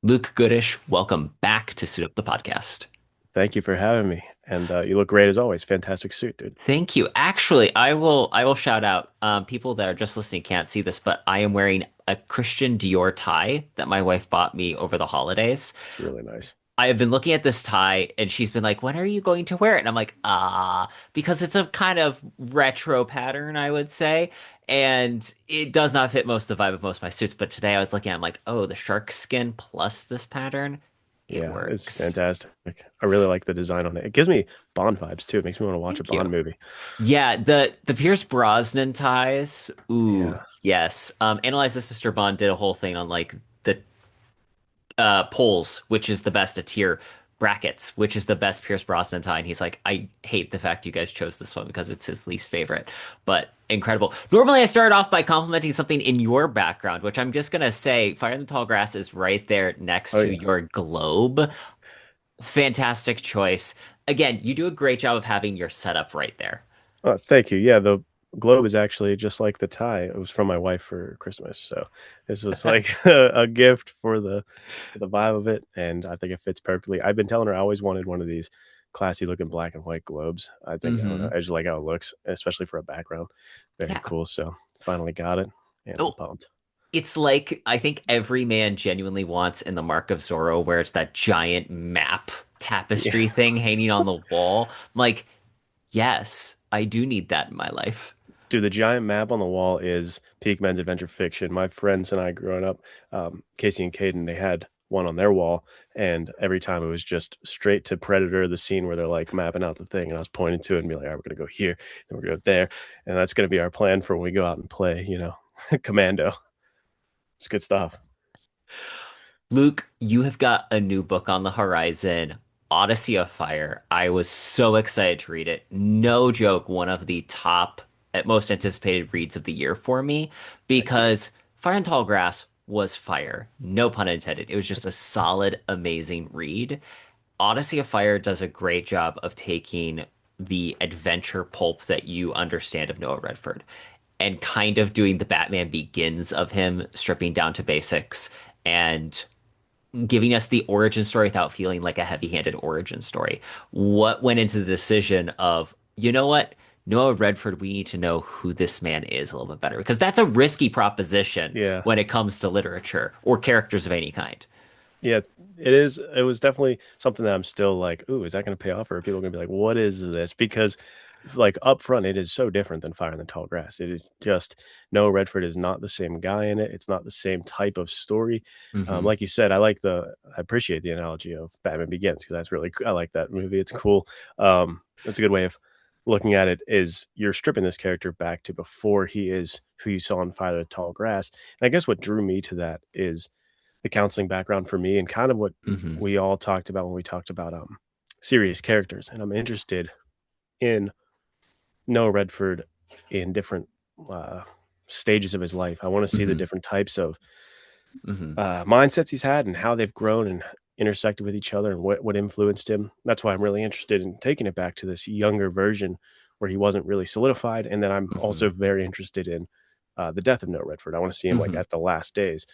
Luke Goodish, welcome back to Suit Up the Podcast. Thank you for having me. And you look great as always. Fantastic suit, dude. Thank you. Actually, I will shout out people that are just listening can't see this, but I am wearing a Christian Dior tie that my wife bought me over the holidays. It's really nice. I have been looking at this tie and she's been like, "When are you going to wear it?" And I'm like, because it's a kind of retro pattern, I would say. And it does not fit most of the vibe of most of my suits. But today I was looking at it, I'm like, oh, the shark skin plus this pattern, it Yeah, it's works. fantastic. I really like the design on it. It gives me Bond vibes too. It makes me want to watch a Thank you. Bond movie. Yeah, the Pierce Brosnan ties. Ooh, Yeah. yes. Analyze This Mr. Bond did a whole thing on like the polls, which is the best a tier brackets, which is the best Pierce Brosnan tie. And he's like, I hate the fact you guys chose this one because it's his least favorite, but incredible. Normally, I start off by complimenting something in your background, which I'm just gonna say, Fire in the Tall Grass is right there next Oh to yeah. your globe. Fantastic choice. Again, you do a great job of having your setup right there. Oh, thank you. Yeah, the globe is actually just like the tie. It was from my wife for Christmas. So this was like a gift for the vibe of it, and I think it fits perfectly. I've been telling her I always wanted one of these classy looking black and white globes. I think I don't know. Hmm. I just like how it looks, especially for a background. Very Yeah. cool. So finally got it, and I'm Oh, pumped. it's like I think every man genuinely wants in the Mark of Zorro, where it's that giant map Yeah. tapestry thing hanging on the wall. I'm like, yes, I do need that in my life. Dude, the giant map on the wall is peak men's adventure fiction. My friends and I growing up, Casey and Caden, they had one on their wall, and every time it was just straight to Predator, the scene where they're like mapping out the thing, and I was pointing to it and be like, all right, we're gonna go here, then we're gonna go there, and that's gonna be our plan for when we go out and play, Commando. It's good stuff. Luke, you have got a new book on the horizon, Odyssey of Fire. I was so excited to read it. No joke, one of the top, at most anticipated reads of the year for me Thank you. because Fire and Tall Grass was fire. No pun intended. It was just a solid, amazing read. Odyssey of Fire does a great job of taking the adventure pulp that you understand of Noah Redford and kind of doing the Batman Begins of him, stripping down to basics and giving us the origin story without feeling like a heavy-handed origin story. What went into the decision of, you know what? Noah Redford, we need to know who this man is a little bit better because that's a risky proposition Yeah. when it comes to literature or characters of any kind. Yeah, it is. It was definitely something that I'm still like, ooh, is that going to pay off? Or are people going to be like, what is this? Because, like, up front, it is so different than Fire in the Tall Grass. It is just, Noah Redford is not the same guy in it. It's not the same type of story. Hmm. Like you said, I appreciate the analogy of Batman Begins because that's really, I like that movie. It's cool. That's a good way of looking at it is you're stripping this character back to before he is who you saw in Fire in the Tall Grass. And I guess what drew me to that is the counseling background for me and kind of what Hmm. we all talked about when we talked about serious characters. And I'm interested in Noah Redford in different uh, stages of his life. I want to see the Hmm. different types of Hmm. mindsets he's had and how they've grown and intersected with each other and what influenced him. That's why I'm really interested in taking it back to this younger version where he wasn't really solidified. And then I'm Hmm. also very interested in the death of Noah Redford. I want to see him like Hmm. at the last days.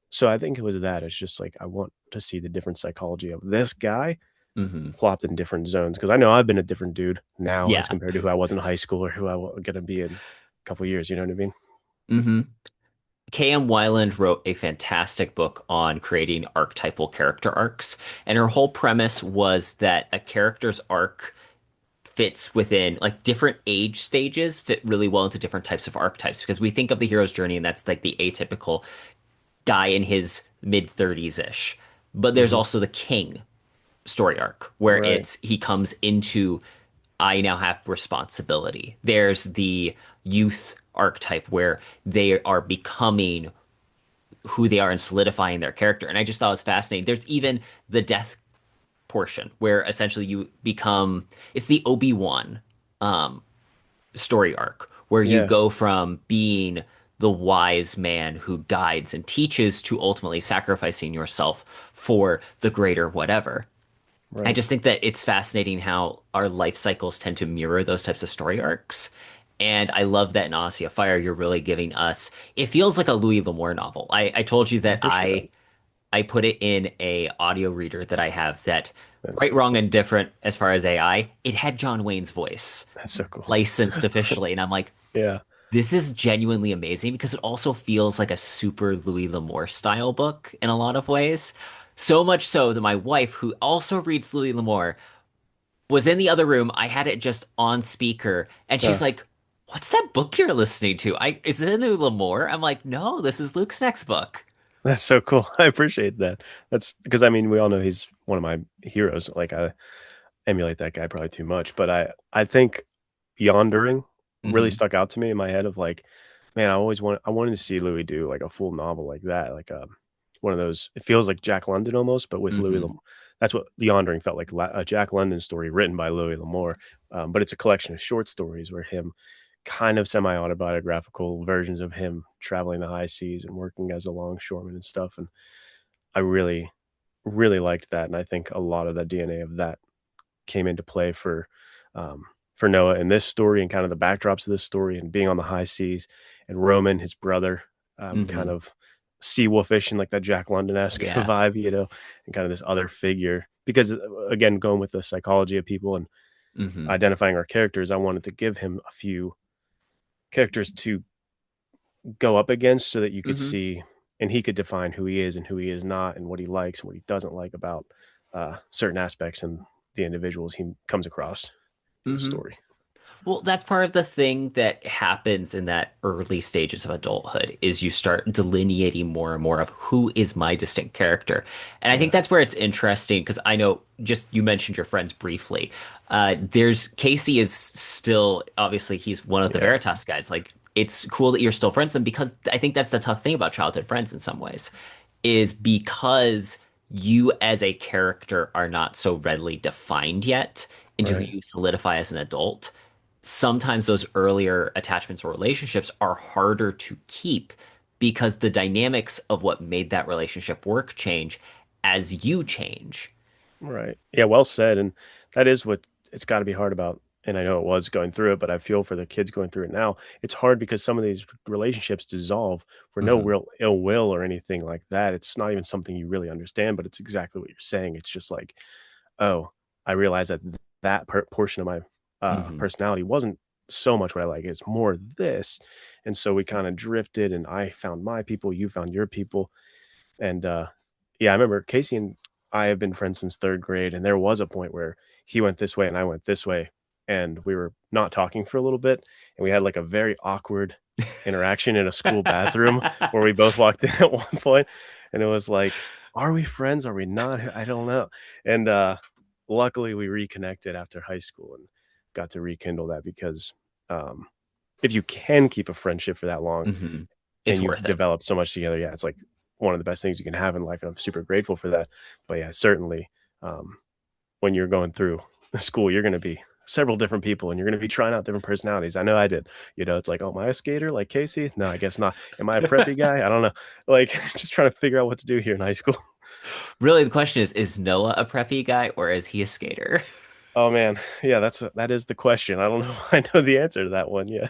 So I think it was that. It's just like I want to see the different psychology of this guy Hmm. plopped in different zones because I know I've been a different dude now as Yeah. compared to who I was in high school or who I'm going to be in a couple years. You know what I mean? Hmm. K.M. Weiland wrote a fantastic book on creating archetypal character arcs, and her whole premise was that a character's arc fits within like different age stages fit really well into different types of archetypes because we think of the hero's journey and that's like the atypical guy in his mid 30s ish. But there's Hmm. also the king story arc where Right. it's he comes into I now have responsibility. There's the youth archetype where they are becoming who they are and solidifying their character. And I just thought it was fascinating. There's even the death portion where essentially you become it's the Obi-Wan um story arc where you Yeah. go from being the wise man who guides and teaches to ultimately sacrificing yourself for the greater whatever. I Right. just think that it's fascinating how our life cycles tend to mirror those types of story arcs. And I love that in Odyssey of Fire, you're really giving us, it feels like a Louis L'Amour novel. I told you I that appreciate that. I put it in a audio reader that I have that That's right, so wrong, cool. and different as far as AI. It had John Wayne's voice That's so cool. licensed officially, and I'm like, Yeah. this is genuinely amazing because it also feels like a super Louis L'Amour style book in a lot of ways. So much so that my wife, who also reads Louis L'Amour, was in the other room. I had it just on speaker, and she's Uh, like, "What's that book you're listening to? Is it a new L'Amour?" I'm like, "No, this is Luke's next book." that's so cool. I appreciate that. That's because I mean we all know he's one of my heroes. Like I emulate that guy probably too much, but I think Yondering really Hmm. stuck out to me in my head of like, man, I wanted to see Louis do like a full novel like that, like one of those. It feels like Jack London almost, but with Louis. Hmm. That's what Yondering felt like, a Jack London story written by Louis L'Amour, but it's a collection of short stories where him kind of semi autobiographical versions of him traveling the high seas and working as a longshoreman and stuff. And I really, really liked that, and I think a lot of the DNA of that came into play for Noah in this story and kind of the backdrops of this story and being on the high seas and Roman, his brother, kind Hmm. of sea wolfish and like that Jack London-esque Yeah. vibe, and kind of this other figure. Because again, going with the psychology of people and Hmm. identifying our characters, I wanted to give him a few characters to go up against so that you could Hmm. see and he could define who he is and who he is not and what he likes and what he doesn't like about certain aspects and the individuals he comes across in the Hmm. story. Well, that's part of the thing that happens in that early stages of adulthood is you start delineating more and more of who is my distinct character. And I think Yeah. that's where it's interesting because I know just you mentioned your friends briefly. There's Casey is still obviously he's one of the Yeah. Veritas guys. Like it's cool that you're still friends with him because I think that's the tough thing about childhood friends in some ways is because you as a character are not so readily defined yet into who Right. you solidify as an adult sometimes those earlier attachments or relationships are harder to keep because the dynamics of what made that relationship work change as you change. Right. Yeah, well said. And that is what it's got to be hard about. And I know it was going through it, but I feel for the kids going through it now. It's hard because some of these relationships dissolve for no Hmm. real ill will or anything like that. It's not even something you really understand, but it's exactly what you're saying. It's just like, oh, I realize that portion of my Hmm. personality wasn't so much what I like. It's more this. And so we kind of drifted and I found my people, you found your people. And yeah, I remember Casey and I have been friends since third grade, and there was a point where he went this way and I went this way, and we were not talking for a little bit, and we had like a very awkward interaction in a school bathroom where we both walked in at one point, and it was like, "Are we friends? Are we not? I don't know." And luckily, we reconnected after high school and got to rekindle that because um, if you can keep a friendship for that long Hmm. and It's you've worth it. developed so much together. Yeah, it's like one of the best things you can have in life, and I'm super grateful for that. But yeah, certainly, um, when you're going through school, you're going to be several different people, and you're going to be trying out different personalities. I know I did. It's like, oh, am I a skater like Casey? No, I guess not. Am I a preppy guy? I don't know. Like, just trying to figure out what to do here in high school. Really, the question is Noah a preppy guy or is he a skater? Oh man, yeah, that is the question. I don't know. I know the answer to that one. Yeah,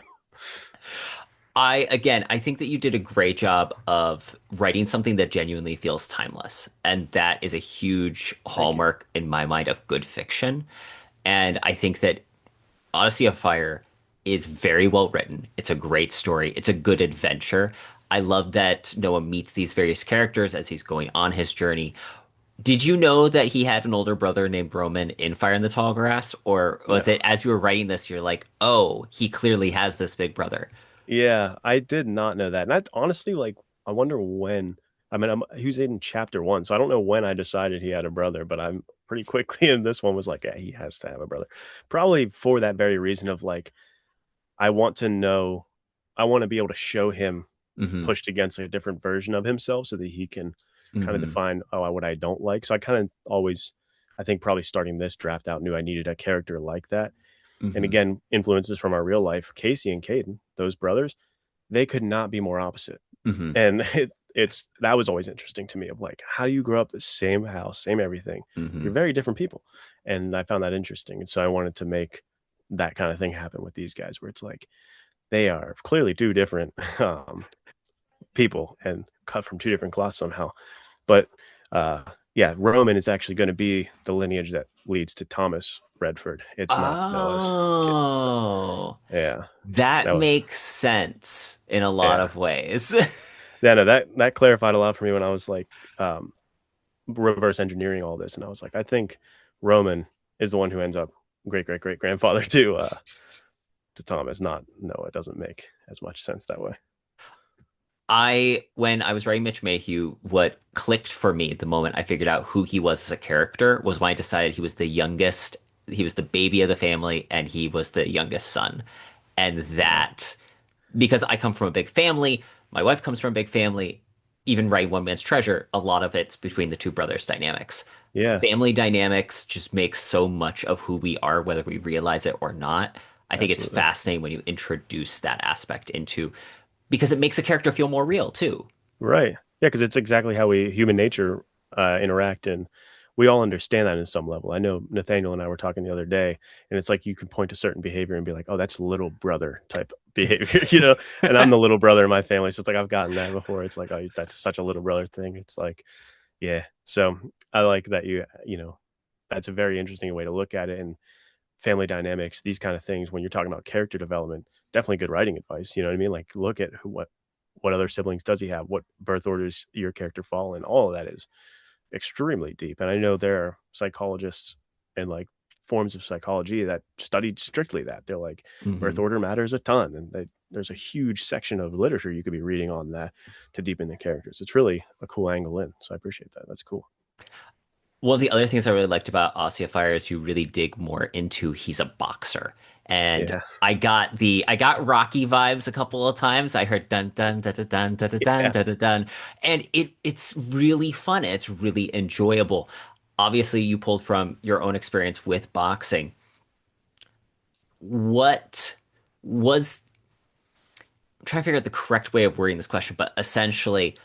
I think that you did a great job of writing something that genuinely feels timeless. And that is a huge thank you. hallmark in my mind of good fiction. And I think that Odyssey of Fire is very well written. It's a great story. It's a good adventure. I love that Noah meets these various characters as he's going on his journey. Did you know that he had an older brother named Roman in Fire in the Tall Grass? Or was No. it as you were writing this, you're like, oh, he clearly has this big brother? Yeah, I did not know that. And I honestly like I wonder when. I mean, he was in chapter 1, so I don't know when I decided he had a brother, but I'm pretty quickly in this one was like, yeah, he has to have a brother. Probably for that very reason of like I want to know I want to be able to show him Hmm. pushed against a different version of himself so that he can kind of Hmm. define what I don't like. So I kind of always I think probably starting this draft out knew I needed a character like that. And Hmm. again, influences from our real life, Casey and Caden, those brothers, they could not be more opposite. Hmm. And it's that was always interesting to me of like, how do you grow up the same house, same everything? Hmm. You're very different people. And I found that interesting. And so I wanted to make that kind of thing happen with these guys where it's like they are clearly two different people and cut from two different cloths somehow. But yeah, Roman is actually going to be the lineage that leads to Thomas Redford. It's not Noah's kid. So Oh, yeah, that that was makes sense in a lot yeah. of ways. Yeah, no, that clarified a lot for me when I was like um, reverse engineering all this, and I was like, I think Roman is the one who ends up great great great grandfather to Thomas, not Noah. It doesn't make as much sense that way. When I was writing Mitch Mayhew, what clicked for me the moment I figured out who he was as a character was when I decided he was the youngest, he was the baby of the family, and he was the youngest son. And Yeah, that, because I come from a big family, my wife comes from a big family, even writing One Man's Treasure, a lot of it's between the two brothers' dynamics. yeah, Family dynamics just make so much of who we are, whether we realize it or not. I think it's absolutely. fascinating when you introduce that aspect into, because it makes a character feel more real too. Right. Yeah, because it's exactly how we human nature interact, and we all understand that in some level. I know Nathaniel and I were talking the other day, and it's like you can point to certain behavior and be like, "Oh, that's little brother type behavior," you know. And I'm the little brother in my family, so it's like I've gotten that before. It's like, "Oh, that's such a little brother thing." It's like, yeah. So I like that you know, that's a very interesting way to look at it, and family dynamics, these kind of things when you're talking about character development, definitely good writing advice. You know what I mean? Like look at what other siblings does he have? What birth orders your character fall in? All of that is extremely deep. And I know there are psychologists and like forms of psychology that studied strictly that. They're like birth Hmm. order matters a ton, and there's a huge section of literature you could be reading on that to deepen the characters. It's really a cool angle in. So I appreciate that. That's cool. One of the other things I really liked about Odyssey of Fire is you really dig more into he's a boxer. And Yeah. I got Rocky vibes a couple of times. I heard dun dun dun dun dun dun dun Yeah. dun dun dun. And it's really fun. It's really enjoyable. Obviously, you pulled from your own experience with boxing. What was I'm trying to figure out the correct way of wording this question, but essentially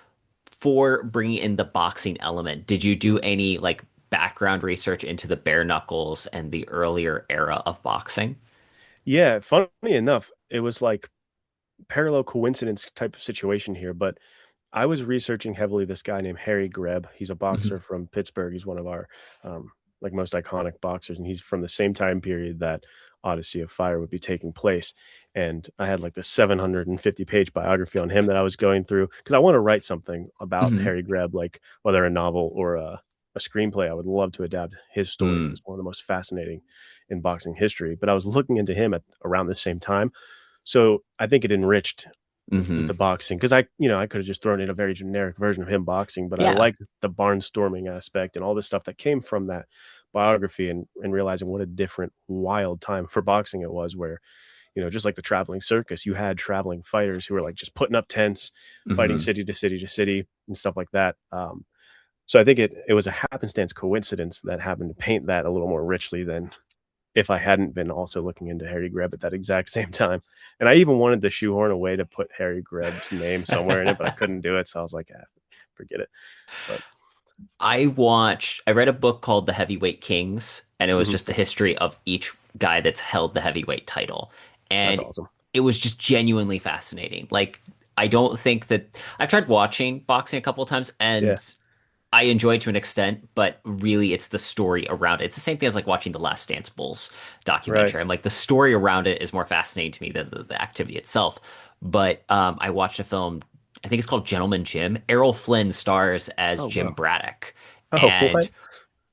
for bringing in the boxing element, did you do any like background research into the bare knuckles and the earlier era of boxing? Yeah. Funny enough, it was like parallel coincidence type of situation here, but I was researching heavily this guy named Harry Greb. He's a boxer Hmm. from Pittsburgh. He's one of our like most iconic boxers, and he's from the same time period that Odyssey of Fire would be taking place. And I had like the 750-page biography on him that I was going through because I want to write something about Hmm. Harry Greb, like whether a novel or a screenplay. I would love to adapt his story. Mm. He's one of the most fascinating in boxing history. But I was looking into him at around the same time, so I think it enriched Hmm. the boxing because I could have just thrown in a very generic version of him boxing, but I Yeah. liked the barnstorming aspect and all the stuff that came from that biography, and realizing what a different wild time for boxing it was, where just like the traveling circus, you had traveling fighters who were like just putting up tents, fighting Hmm. city to city to city and stuff like that. So I think it was a happenstance coincidence that happened to paint that a little more richly than if I hadn't been also looking into Harry Greb at that exact same time. And I even wanted to shoehorn a way to put Harry Greb's name somewhere in it, but I couldn't do it. So I was like, forget it. But I read a book called The Heavyweight Kings, and it was mhm, just the history of each guy that's held the heavyweight title. that's And awesome. it was just genuinely fascinating. Like, I don't think that I've tried watching boxing a couple of times, Yeah. and I enjoy it to an extent, but really it's the story around it. It's the same thing as like watching the Last Dance Bulls Right. documentary. I'm like the story around it is more fascinating to me than the activity itself. But I watched a film, I think it's called Gentleman Jim. Errol Flynn stars as Oh, Jim wow. Braddock. Oh, And what?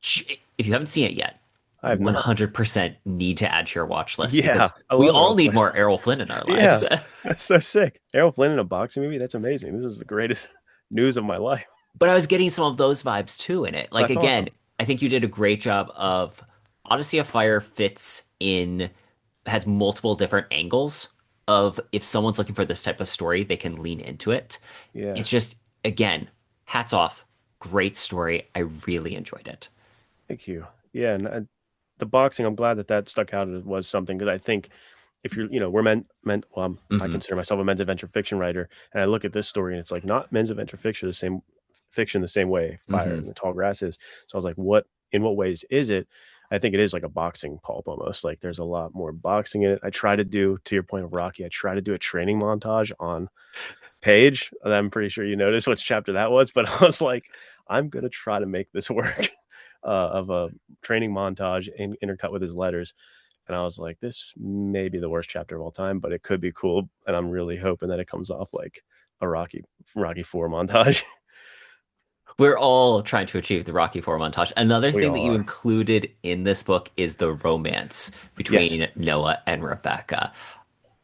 if you haven't seen it yet, I have not. 100% need to add to your watch list Yeah. because I we love all Errol need Flynn. more Errol Flynn in our lives. Yeah. That's so sick. Errol Flynn in a boxing movie. That's amazing. This is the greatest news of my life. But I was getting some of those vibes too in it. Like That's again, awesome. I think you did a great job of Odyssey of Fire fits in, has multiple different angles of if someone's looking for this type of story, they can lean into it. Yeah. It's just again, hats off. Great story. I really enjoyed it. Thank you. Yeah. And the boxing, I'm glad that that stuck out as was something because I think if we're well, I Hmm. consider myself a men's adventure fiction writer, and I look at this story and it's like not men's adventure fiction the same way Fire Hmm. and the Tall Grass is. So I was like, in what ways is it? I think it is like a boxing pulp almost. Like there's a lot more boxing in it. I try to do, to your point of Rocky, I try to do a training montage on page. I'm pretty sure you noticed which chapter that was, but I was like, I'm gonna try to make this work of a training montage intercut with his letters. And I was like, this may be the worst chapter of all time, but it could be cool. And I'm really hoping that it comes off like a Rocky Four montage. We're all trying to achieve the Rocky Four montage. Another We thing that all you are. included in this book is the romance Yes. between Noah and Rebecca.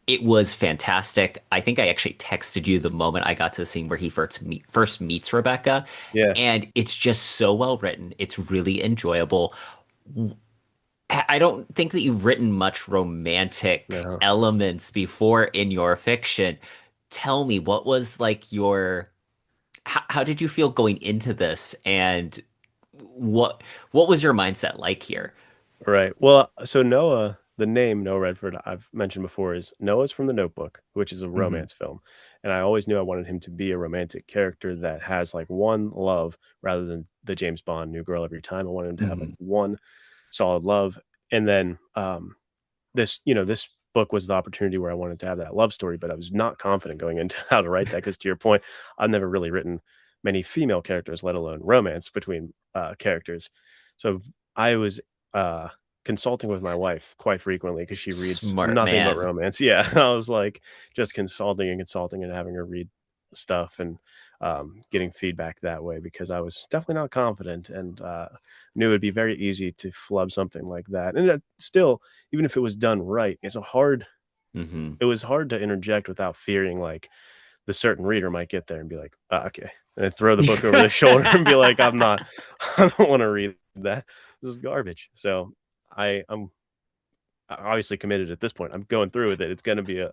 It was fantastic. I think I actually texted you the moment I got to the scene where he first meets Rebecca, Yeah. and it's just so well written. It's really enjoyable. I don't think that you've written much romantic No. elements before in your fiction. Tell me, what was like your how did you feel going into this, and what what was your mindset like here? Right. Well, so Noah, the name Noah Redford, I've mentioned before, is Noah's from The Notebook, which is a Hmm. romance film. And I always knew I wanted him to be a romantic character that has like one love rather than the James Bond new girl every time. I wanted him to have like Hmm. one solid love. And then this book was the opportunity where I wanted to have that love story, but I was not confident going into how to write that because to your point, I've never really written many female characters, let alone romance between characters. So I was uh, consulting with my wife quite frequently because she reads Smart nothing but man. romance. Yeah, I was like just consulting and having her read stuff and getting feedback that way because I was definitely not confident and knew it'd be very easy to flub something like that. And still, even if it was done right, Hmm. it was hard to interject without fearing like the certain reader might get there and be like, okay, and then throw the book over their shoulder and be like, I'm not, I don't want to read that. This is garbage. So I'm obviously committed at this point. I'm going through with it. It's going to be a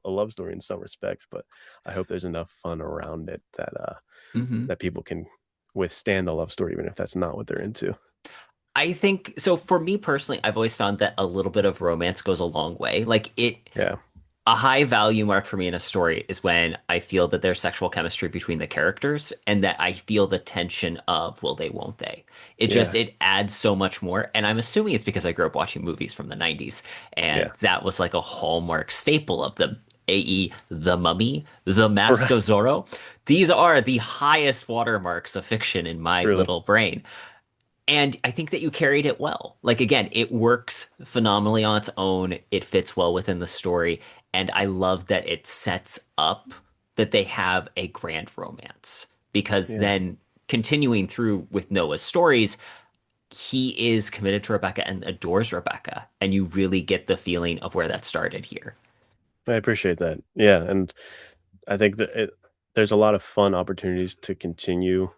love story in some respects, but I hope there's enough fun around it Hmm. that people can withstand the love story, even if that's not what they're into. I think so. For me personally, I've always found that a little bit of romance goes a long way. Yeah. A high value mark for me in a story is when I feel that there's sexual chemistry between the characters and that I feel the tension of will they, won't they. Yeah. It adds so much more. And I'm assuming it's because I grew up watching movies from the 90s and Yeah. that was like a hallmark staple of the AE, The Mummy, The Mask Right. of Zorro. These are the highest watermarks of fiction in my Truly. little brain. And I think that you carried it well. Like, again, it works phenomenally on its own. It fits well within the story. And I love that it sets up that they have a grand romance. Because Yeah. then continuing through with Noah's stories, he is committed to Rebecca and adores Rebecca. And you really get the feeling of where that started here. I appreciate that. Yeah. And I think that there's a lot of fun opportunities to continue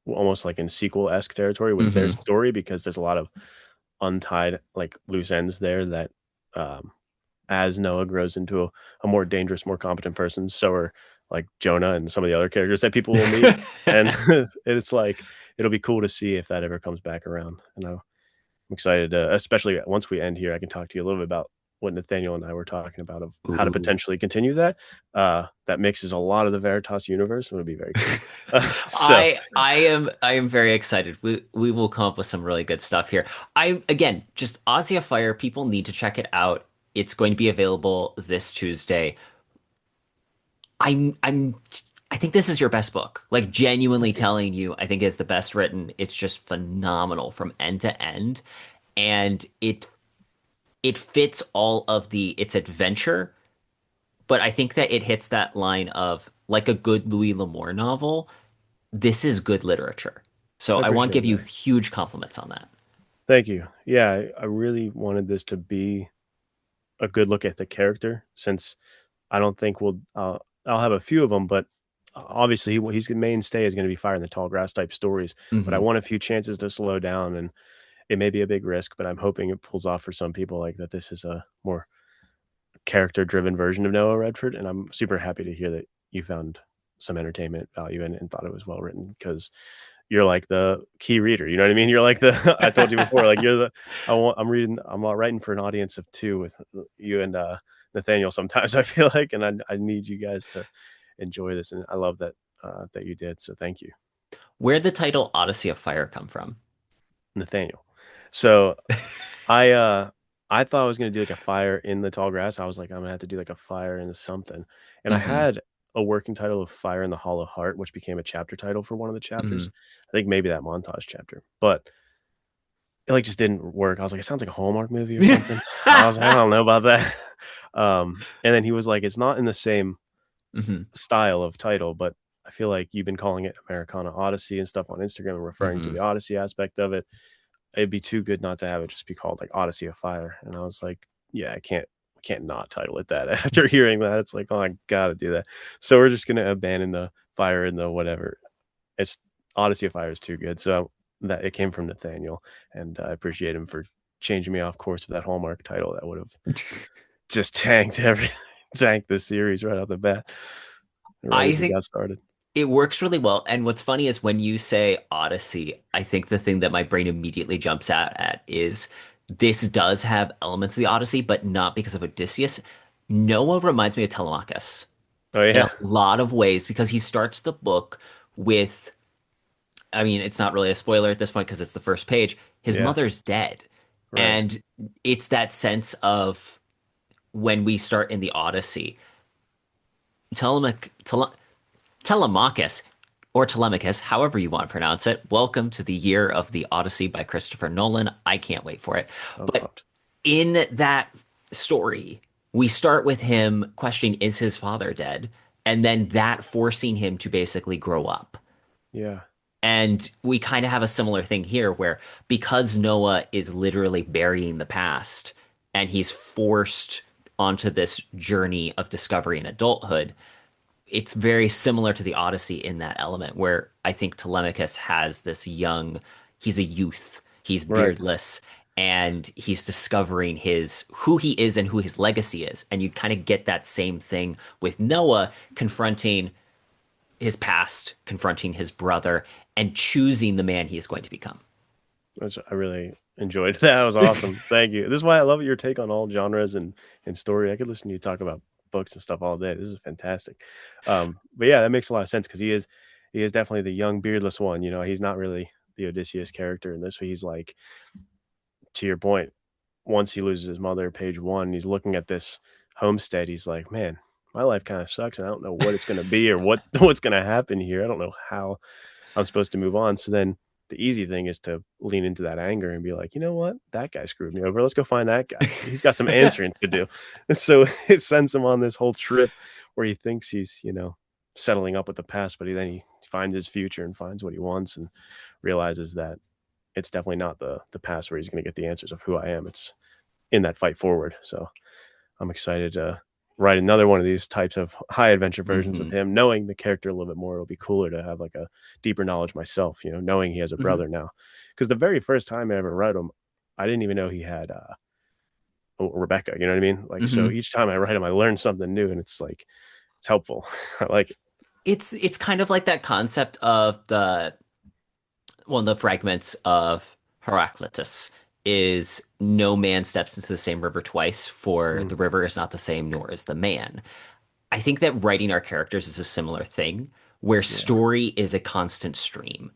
almost like in sequel-esque territory with their Hmm. story because there's a lot of untied like loose ends there that um as Noah grows into a more dangerous, more competent person, so are like Jonah and some of the other characters that people will meet. And it's like it'll be cool to see if that ever comes back around. And I'm excited to, especially once we end here, I can talk to you a little bit about what Nathaniel and I were talking about of how to Ooh. potentially continue that. That mixes a lot of the Veritas universe. It would be very cool. So I am very excited. We will come up with some really good stuff here. I again, just Odyssey of Fire, people need to check it out. It's going to be available this Tuesday. I'm I think this is your best book. Like genuinely thank you. telling you, I think it's the best written. It's just phenomenal from end to end. And it fits all of the its adventure, but I think that it hits that line of like a good Louis L'Amour novel. This is good literature. So I I want to appreciate give you that. huge compliments on that. Thank you. Yeah, I really wanted this to be a good look at the character since I don't think I'll have a few of them, but obviously his mainstay is going to be Fire in the Tall Grass type stories. But I Hmm. want a few chances to slow down, and it may be a big risk, but I'm hoping it pulls off for some people like that. This is a more character driven version of Noah Redford, and I'm super happy to hear that you found some entertainment value in it and thought it was well written because you're like the key reader. You know what I mean? You're like the I told you before, like you're the I'm writing for an audience of two with you and Nathaniel sometimes I feel like, and I need you guys to enjoy this, and I love that that you did. So thank you, Where'd the title Odyssey of Fire come from? Nathaniel. So I uh I thought I was gonna do like a fire in the tall grass. I was like, I'm gonna have to do like a fire in something. And I Hmm. had a working title of Fire in the Hollow Heart, which became a chapter title for one of the chapters. Hmm. I think maybe that montage chapter, but it like just didn't work. I was like, it sounds like a Hallmark movie or something. I was like, I don't know about that. And then he was like, it's not in the same Hmm. style of title, but I feel like you've been calling it Americana Odyssey and stuff on Instagram and referring to Hmm. the Odyssey aspect of it. It'd be too good not to have it just be called like Odyssey of Fire. And I was like, yeah, I can't not title it that. After hearing that, it's like, oh, I gotta do that. So we're just gonna abandon the fire and the whatever. It's Odyssey of Fire is too good. So that it came from Nathaniel, and I appreciate him for changing me off course of that Hallmark title that would have just tanked everything, tanked the series right out the bat, right I as we think got started. it works really well. And what's funny is when you say Odyssey, I think the thing that my brain immediately jumps out at is this does have elements of the Odyssey, but not because of Odysseus. Noah reminds me of Telemachus Oh in a yeah, lot of ways because he starts the book with, I mean, it's not really a spoiler at this point because it's the first page. His yeah, mother's dead. right, And it's that sense of when we start in the Odyssey, Telemachus or Telemachus, however you want to pronounce it. Welcome to the year of the Odyssey by Christopher Nolan. I can't wait for it. so But pumped. in that story, we start with him questioning, is his father dead? And then that forcing him to basically grow up. Yeah, And we kind of have a similar thing here where because Noah is literally burying the past and he's forced onto this journey of discovery and adulthood, it's very similar to the Odyssey in that element where I think Telemachus has this young, he's a youth, he's right. beardless, and he's discovering his who he is and who his legacy is. And you kind of get that same thing with Noah confronting his past, confronting his brother, and choosing the man he is going to become. I really enjoyed that. That was awesome. Thank you. This is why I love your take on all genres and story. I could listen to you talk about books and stuff all day. This is fantastic. But yeah, that makes a lot of sense because he is definitely the young beardless one. He's not really the Odysseus character in this. He's like, to your point, once he loses his mother, page one, he's looking at this homestead. He's like, man, my life kind of sucks, and I don't know what it's gonna be or what's gonna happen here. I don't know how I'm supposed to move on. So then the easy thing is to lean into that anger and be like, you know what? That guy screwed me over. Let's go find that guy. He's got some answering to do. And so it sends him on this whole trip where he thinks he's, settling up with the past, but then he finds his future and finds what he wants and realizes that it's definitely not the past where he's going to get the answers of who I am. It's in that fight forward. So I'm excited to write another one of these types of high adventure versions of Hmm. him, knowing the character a little bit more. It'll be cooler to have like a deeper knowledge myself, knowing he has a Hmm. brother now. Because the very first time I ever read him, I didn't even know he had Rebecca. You know what I mean? Like, so Hmm. each time I write him, I learn something new, and it's like it's helpful. I like it. It's kind of like that concept of the one of the fragments of Heraclitus is no man steps into the same river twice, for Mm, the river is not the same, nor is the man. I think that writing our characters is a similar thing, where yeah, story is a constant stream.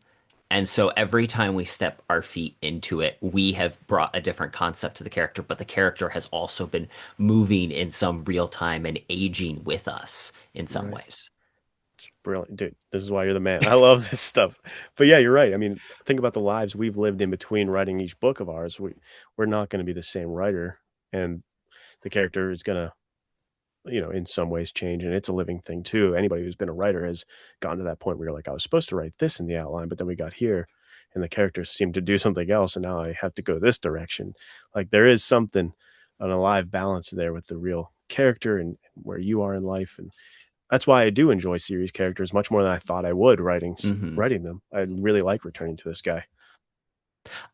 And so every time we step our feet into it, we have brought a different concept to the character, but the character has also been moving in some real time and aging with us in some right. ways. It's brilliant, dude. This is why you're the man. I love this stuff. But yeah, you're right. I mean, think about the lives we've lived in between writing each book of ours. We're not going to be the same writer, and the character is going to, in some ways change, and it's a living thing too. Anybody who's been a writer has gotten to that point where you're like, I was supposed to write this in the outline, but then we got here, and the characters seem to do something else, and now I have to go this direction. Like there is something, an alive balance there with the real character and where you are in life, and that's why I do enjoy series characters much more than I thought I would Hmm. writing them. I really like returning to this guy.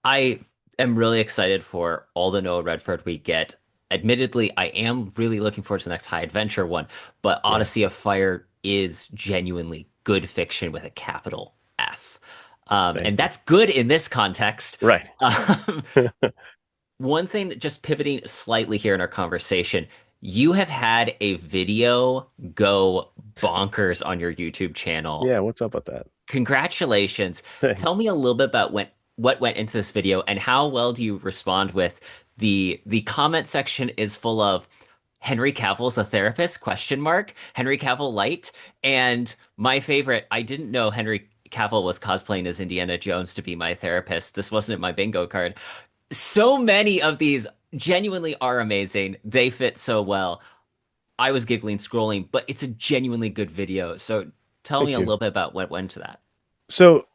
I am really excited for all the Noah Redford we get. Admittedly, I am really looking forward to the next high adventure one, but Yeah, Odyssey of Fire is genuinely good fiction with a capital F. thank And you. that's good in this context. Right. Um, One thing that just pivoting slightly here in our conversation, you have had a video go bonkers on your YouTube channel. Yeah, what's up with that? Congratulations. Thanks. Tell me a little bit about what went into this video and how well do you respond with the comment section is full of Henry Cavill's a therapist? Question mark. Henry Cavill light. And my favorite, I didn't know Henry Cavill was cosplaying as Indiana Jones to be my therapist. This wasn't in my bingo card. So many of these genuinely are amazing. They fit so well. I was giggling scrolling, but it's a genuinely good video. So tell me Thank a you. little bit about what went to that. So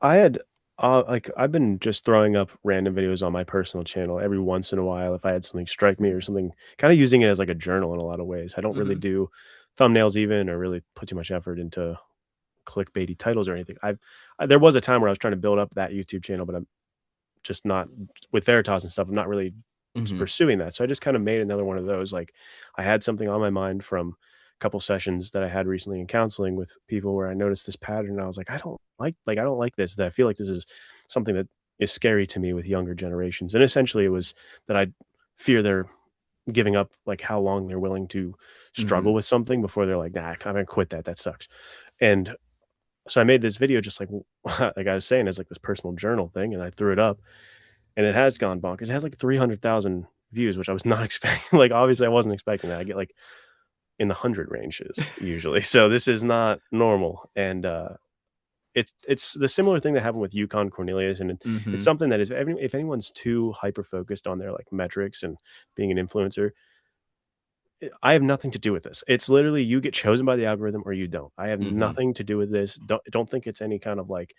I had like I've been just throwing up random videos on my personal channel every once in a while if I had something strike me or something, kind of using it as like a journal in a lot of ways. I don't really Hmm. do thumbnails even or really put too much effort into clickbaity titles or anything. There was a time where I was trying to build up that YouTube channel, but I'm just not with Veritas and stuff. I'm not really Hmm. pursuing that. So I just kind of made another one of those. Like I had something on my mind from a couple sessions that I had recently in counseling with people where I noticed this pattern. And I was like, I don't like this. That I feel like this is something that is scary to me with younger generations. And essentially it was that I fear they're giving up like how long they're willing to struggle Hmm. with something before they're like, nah, I'm gonna quit that. That sucks. And so I made this video just like like I was saying, as like this personal journal thing, and I threw it up, and it has gone bonkers. It has like 300,000 views, which I was not expecting. Like obviously, I wasn't expecting that. I get like in the hundred ranges usually, so this is not normal. And it's the similar thing that happened with Yukon Cornelius, and it's Hmm. something that is if anyone's too hyper focused on their like metrics and being an influencer, I have nothing to do with this. It's literally you get chosen by the algorithm or you don't. I have Hmm. nothing to do with this. Don't think it's any kind of like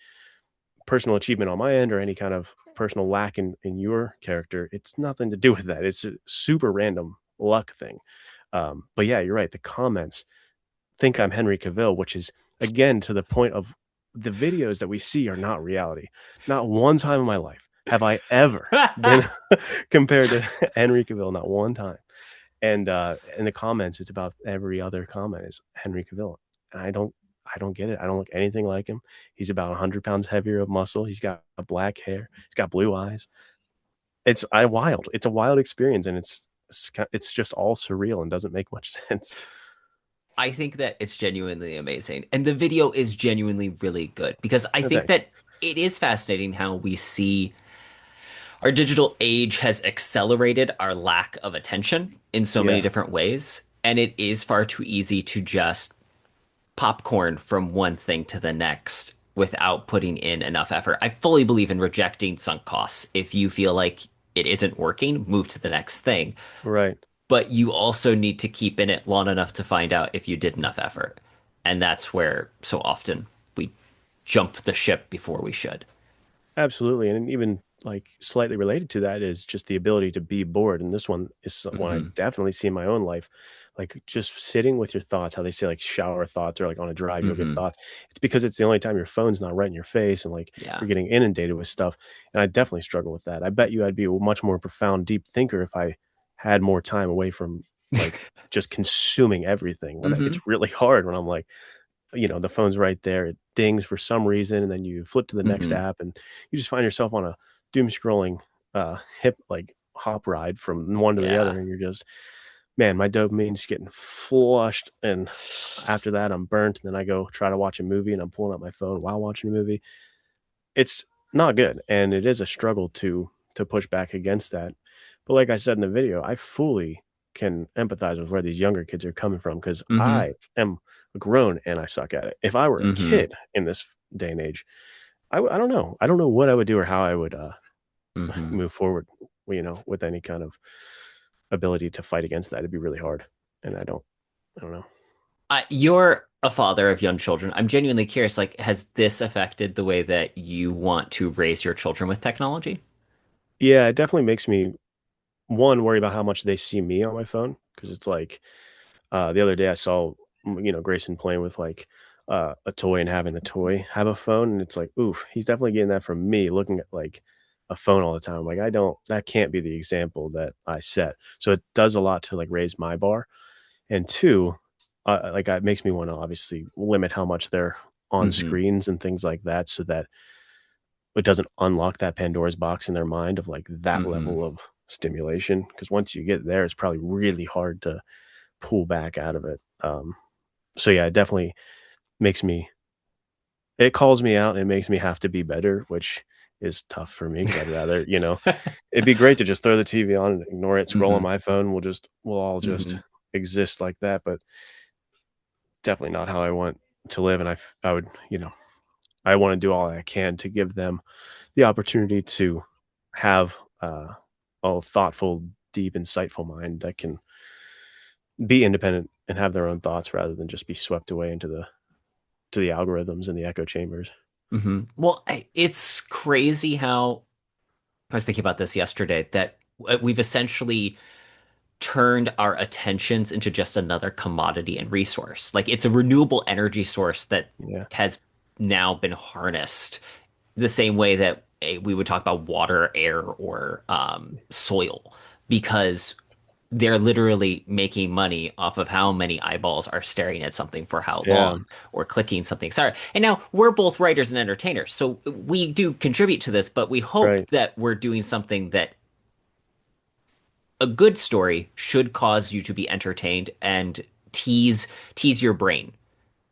personal achievement on my end or any kind of personal lack in your character. It's nothing to do with that. It's a super random luck thing. But yeah, you're right. The comments think I'm Henry Cavill, which is again to the point of the videos that we see are not reality. Not one time in my life have I ever been compared to Henry Cavill. Not one time. And in the comments, it's about every other comment is Henry Cavill. And I don't get it. I don't look anything like him. He's about 100 pounds heavier of muscle. He's got black hair. He's got blue eyes. It's I wild. It's a wild experience, and it's just all surreal and doesn't make much sense. I think that it's genuinely amazing. And the video is genuinely really good because I No, think thanks. that it is fascinating how we see our digital age has accelerated our lack of attention in so many Yeah, different ways. And it is far too easy to just popcorn from one thing to the next without putting in enough effort. I fully believe in rejecting sunk costs. If you feel like it isn't working, move to the next thing. right. But you also need to keep in it long enough to find out if you did enough effort. And that's where so often we jump the ship before we should. Absolutely, and even, like, slightly related to that is just the ability to be bored, and this one is one I Hmm. definitely see in my own life, like, just sitting with your thoughts, how they say, like, shower thoughts or, like, on a drive, you'll get Hmm. thoughts. It's because it's the only time your phone's not right in your face and, like, Yeah. you're getting inundated with stuff, and I definitely struggle with that. I bet you I'd be a much more profound, deep thinker if I had more time away from, like, just consuming everything, but Hmm. it's really hard when I'm like, the phone's right there. It dings for some reason, and then you flip to the next Hmm. app, and you just find yourself on a doom scrolling hip like hop ride from one to the other, Yeah. and you're just, man, my dopamine's getting flushed, and after that, I'm burnt. And then I go try to watch a movie, and I'm pulling out my phone while watching a movie. It's not good, and it is a struggle to push back against that. But like I said in the video, I fully can empathize with where these younger kids are coming from because Hmm. I am grown and I suck at it. If I were a Hmm. kid in this day and age, I don't know. I don't know what I would do or how I would Hmm. move forward. With any kind of ability to fight against that, it'd be really hard. And I don't know. You're a father of young children. I'm genuinely curious, like, has this affected the way that you want to raise your children with technology? Yeah, it definitely makes me one worry about how much they see me on my phone because it's like the other day I saw, Grayson playing with like a toy and having the toy have a phone, and it's like, oof, he's definitely getting that from me looking at like a phone all the time. Like I don't, that can't be the example that I set. So it does a lot to like raise my bar. And two, like it makes me want to obviously limit how much they're on Hmm. screens and things like that, so that it doesn't unlock that Pandora's box in their mind of like that Hmm. level of stimulation. Because once you get there, it's probably really hard to pull back out of it. So yeah, it definitely makes me it calls me out and it makes me have to be better, which is tough for me because I'd rather, it'd be great to just throw the TV on and ignore it, scroll on Hmm. my phone. We'll all just Hmm. exist like that, but definitely not how I want to live. And I would, I want to do all I can to give them the opportunity to have a thoughtful, deep, insightful mind that can be independent and have their own thoughts rather than just be swept away into the algorithms and the echo chambers. Hmm. Well, it's crazy how I was thinking about this yesterday that we've essentially turned our attentions into just another commodity and resource. Like it's a renewable energy source that Yeah, has now been harnessed the same way that we would talk about water, air, or soil, because they're literally making money off of how many eyeballs are staring at something for how yeah, long or clicking something. Sorry. And now we're both writers and entertainers. So we do contribute to this, but we hope right. that we're doing something that a good story should cause you to be entertained and tease your brain.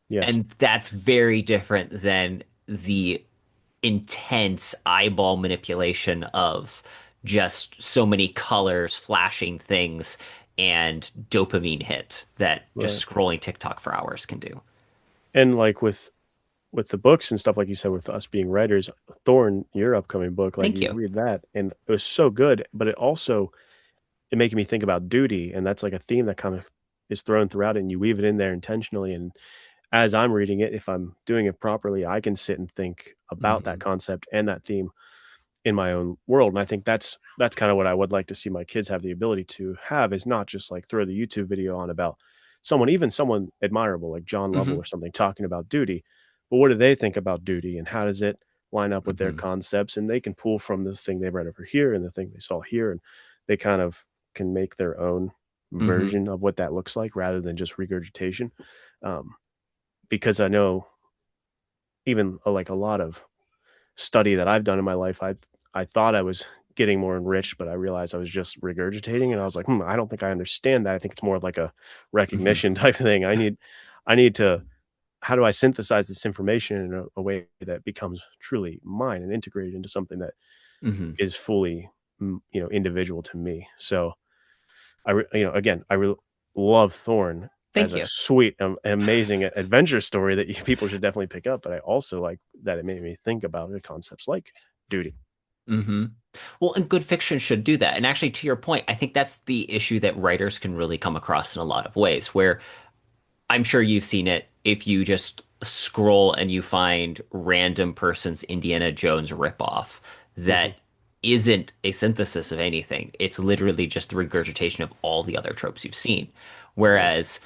Yes. And that's very different than the intense eyeball manipulation of just so many colors, flashing things, and dopamine hit that Right. just scrolling TikTok for hours can do. And like with the books and stuff, like you said, with us being writers, Thorn, your upcoming book, like Thank you you. read that, and it was so good, but it making me think about duty, and that's like a theme that kind of is thrown throughout it, and you weave it in there intentionally. And as I'm reading it, if I'm doing it properly, I can sit and think about that Hmm. concept and that theme in my own world. And I think that's kind of what I would like to see my kids have the ability to have, is not just like throw the YouTube video on about someone, even someone admirable like John Lovell Hmm. or something, talking about duty, but what do they think about duty and how does it line up with their Hmm. concepts? And they can pull from the thing they read over here and the thing they saw here, and they kind of can make their own Hmm. version of what that looks like rather than just regurgitation. Um, because I know even like a lot of study that I've done in my life, I thought I was getting more enriched, but I realized I was just regurgitating, and I was like, I don't think I understand that. I think it's more of like a Hmm. recognition type of thing. I need to, how do I synthesize this information in a way that becomes truly mine and integrated into something that Hmm. is fully, individual to me. So again, love Thorn as Thank a you. sweet, amazing adventure story that people should definitely pick up. But I also like that it made me think about the concepts like duty. Hmm. Well, and good fiction should do that. And actually, to your point, I think that's the issue that writers can really come across in a lot of ways, where I'm sure you've seen it if you just scroll and you find random person's Indiana Jones ripoff Hmm. that isn't a synthesis of anything. It's literally just the regurgitation of all the other tropes you've seen. Right. Whereas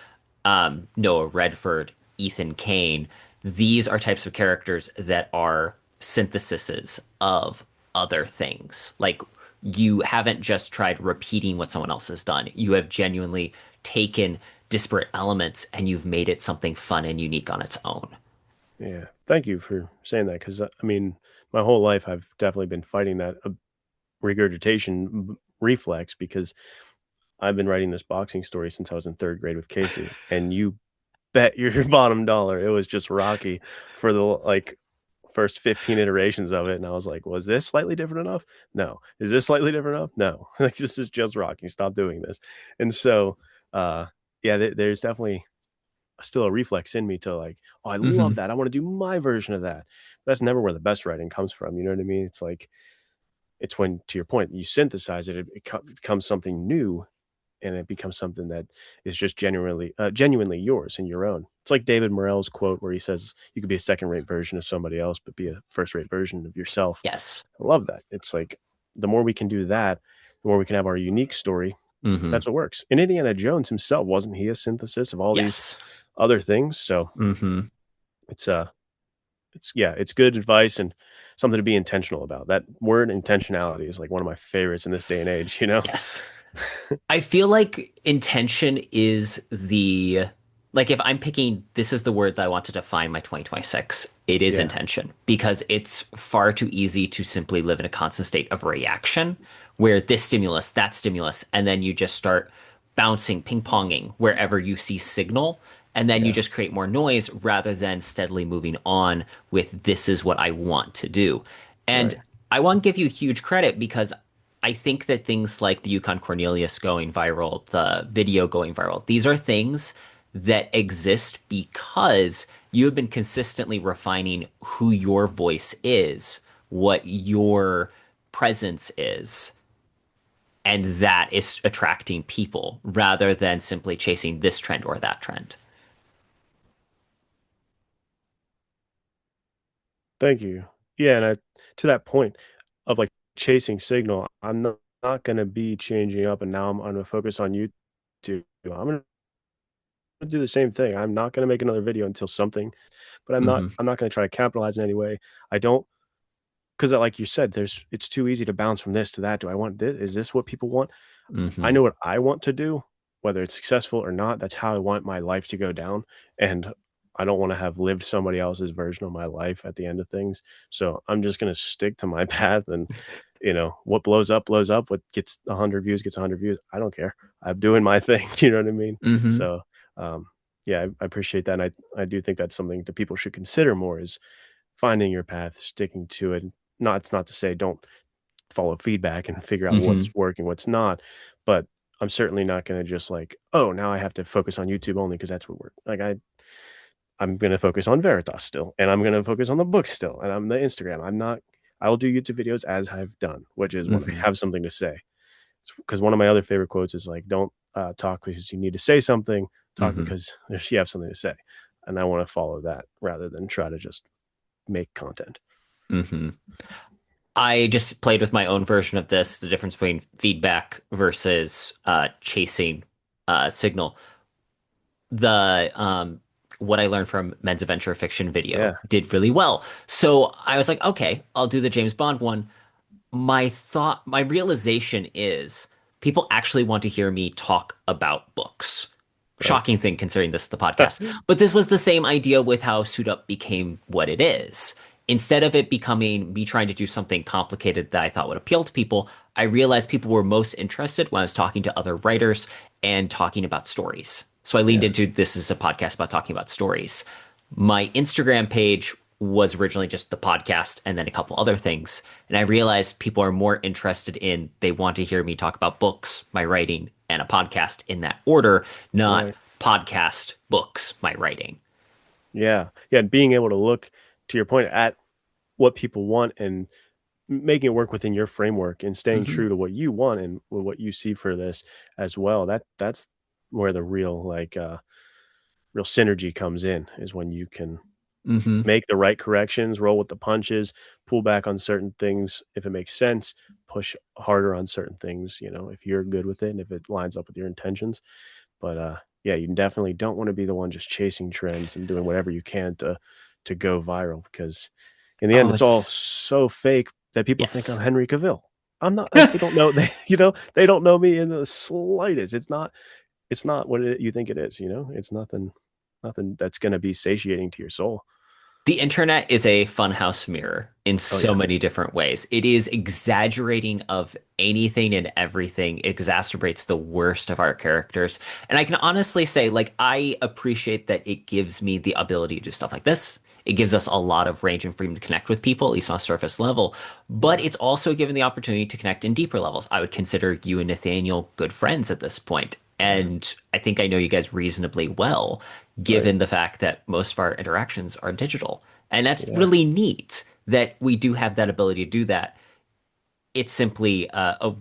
Noah Redford, Ethan Kane, these are types of characters that are syntheses of other things. Like you haven't just tried repeating what someone else has done. You have genuinely taken disparate elements and you've made it something fun and unique on its own. Yeah. Thank you for saying that, because I mean, my whole life I've definitely been fighting that regurgitation reflex, because I've been writing this boxing story since I was in third grade with Casey, and you bet your bottom dollar it was just Rocky for the like first 15 iterations of it. And I was like, was this slightly different enough? No. Is this slightly different enough? No. Like, this is just Rocky. Stop doing this. And so, uh, yeah, there's definitely still a reflex in me to like, oh, I love Hmm. that. I want to do my version of that. That's never where the best writing comes from. You know what I mean? It's like, it's when, to your point, you synthesize it, it becomes something new, and it becomes something that is just genuinely yours and your own. It's like David Morrell's quote where he says, "You could be a second-rate version of somebody else, but be a first-rate version of yourself." Yes. I love that. It's like the more we can do that, the more we can have our unique story. Hmm. That's what works. And Indiana Jones himself, wasn't he a synthesis of all these Yes. other things? So Hmm. it's it's good advice and something to be intentional about. That word intentionality is like one of my favorites in this day and age. Yes. I feel like intention is like if I'm picking this is the word that I want to define my 2026, it is Yeah, intention because it's far too easy to simply live in a constant state of reaction where this stimulus, that stimulus, and then you just start bouncing, ping-ponging wherever you see signal, and then you yeah, just create more noise rather than steadily moving on with this is what I want to do. And right. I want to give you huge credit because I think that things like the Yukon Cornelius going viral, the video going viral, these are things that exist because you have been consistently refining who your voice is, what your presence is, and that is attracting people rather than simply chasing this trend or that trend. Thank you. Yeah, and to that point of like chasing signal, I'm not going to be changing up, and now I'm going to focus on YouTube. I'm going to do the same thing. I'm not going to make another video until something, but Hmm. I'm not going to try to capitalize in any way. I don't because like you said, it's too easy to bounce from this to that. Do I want this? Is this what people want? I Hmm. know what I want to do, whether it's successful or not. That's how I want my life to go down. And I don't want to have lived somebody else's version of my life at the end of things. So I'm just going to stick to my path. And, what blows up, blows up. What gets 100 views gets 100 views. I don't care. I'm doing my thing. You know what I mean? Hmm. So, yeah, I appreciate that. And I do think that's something that people should consider more is finding your path, sticking to it. Not, it's not to say don't follow feedback and figure out what's Hmm. working, what's not. But I'm certainly not going to just like, oh, now I have to focus on YouTube only because that's what works. Like I'm going to focus on Veritas still, and I'm going to focus on the book still, and I'm the Instagram. I'm not. I will do YouTube videos as I've done, which is when I Hmm. have something to say. Because one of my other favorite quotes is like, "Don't talk because you need to say something. Talk Hmm. because you have something to say." And I want to follow that rather than try to just make content. Hmm. I just played with my own version of this, the difference between feedback versus chasing signal. The what I learned from Men's Adventure Fiction video Yeah, did really well. So I was like, okay, I'll do the James Bond one. My realization is people actually want to hear me talk about books. right. Shocking thing considering this is the podcast. But this was the same idea with how Suit Up became what it is. Instead of it becoming me trying to do something complicated that I thought would appeal to people, I realized people were most interested when I was talking to other writers and talking about stories. So I leaned Yeah, into this is a podcast about talking about stories. My Instagram page was originally just the podcast and then a couple other things. And I realized people are more interested in, they want to hear me talk about books, my writing, and a podcast in that order, not right. podcast, books, my writing. Yeah. Yeah. And being able to look to your point at what people want and making it work within your framework and staying Hmm. true to what you want and what you see for this as well. That's where the real real synergy comes in is when you can Hmm. make the right corrections, roll with the punches, pull back on certain things if it makes sense, push harder on certain things, if you're good with it and if it lines up with your intentions. But yeah, you definitely don't want to be the one just chasing trends and doing whatever you can to go viral because in the end Oh, it's all it's, so fake that people think I'm yes. Henry Cavill. I'm not they don't know they don't know me in the slightest. It's not what you think it is. It's nothing that's going to be satiating to your soul. The internet is a funhouse mirror in Oh so yeah. many different ways. It is exaggerating of anything and everything. It exacerbates the worst of our characters. And I can honestly say, like, I appreciate that it gives me the ability to do stuff like this. It gives us a lot of range and freedom to connect with people, at least on a surface level. But Yeah. it's also given the opportunity to connect in deeper levels. I would consider you and Nathaniel good friends at this point. Yeah. And I think I know you guys reasonably well Right. given the fact that most of our interactions are digital. And that's Yeah. really neat that we do have that ability to do that. It's simply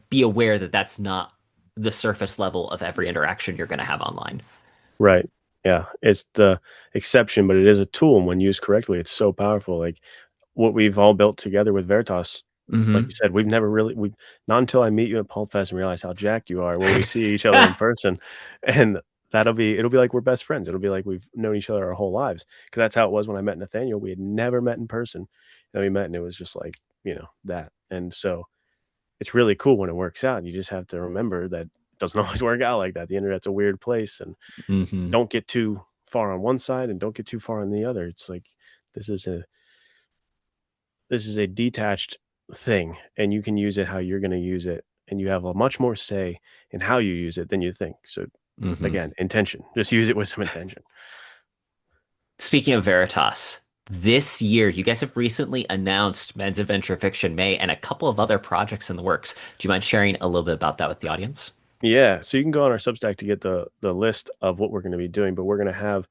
be aware that that's not the surface level of every interaction you're going to have online. Right. Yeah. It's the exception, but it is a tool. And when used correctly, it's so powerful. Like what we've all built together with Veritas. Like you Hmm. said, we not until I meet you at Pulp Fest and realize how jacked you are will we see each other in person. And it'll be like we're best friends. It'll be like we've known each other our whole lives. Because that's how it was when I met Nathaniel. We had never met in person. And we met and it was just like, that. And so it's really cool when it works out. You just have to remember that it doesn't always work out like that. The internet's a weird place and Hmm. don't get too far on one side and don't get too far on the other. It's like this is a this is a detached thing and you can use it how you're going to use it and you have a much more say in how you use it than you think. So Hmm. again, intention. Just use it with some intention. Speaking of Veritas, this year, you guys have recently announced Men's Adventure Fiction May and a couple of other projects in the works. Do you mind sharing a little bit about that with the audience? Yeah, so you can go on our Substack to get the list of what we're going to be doing, but we're going to have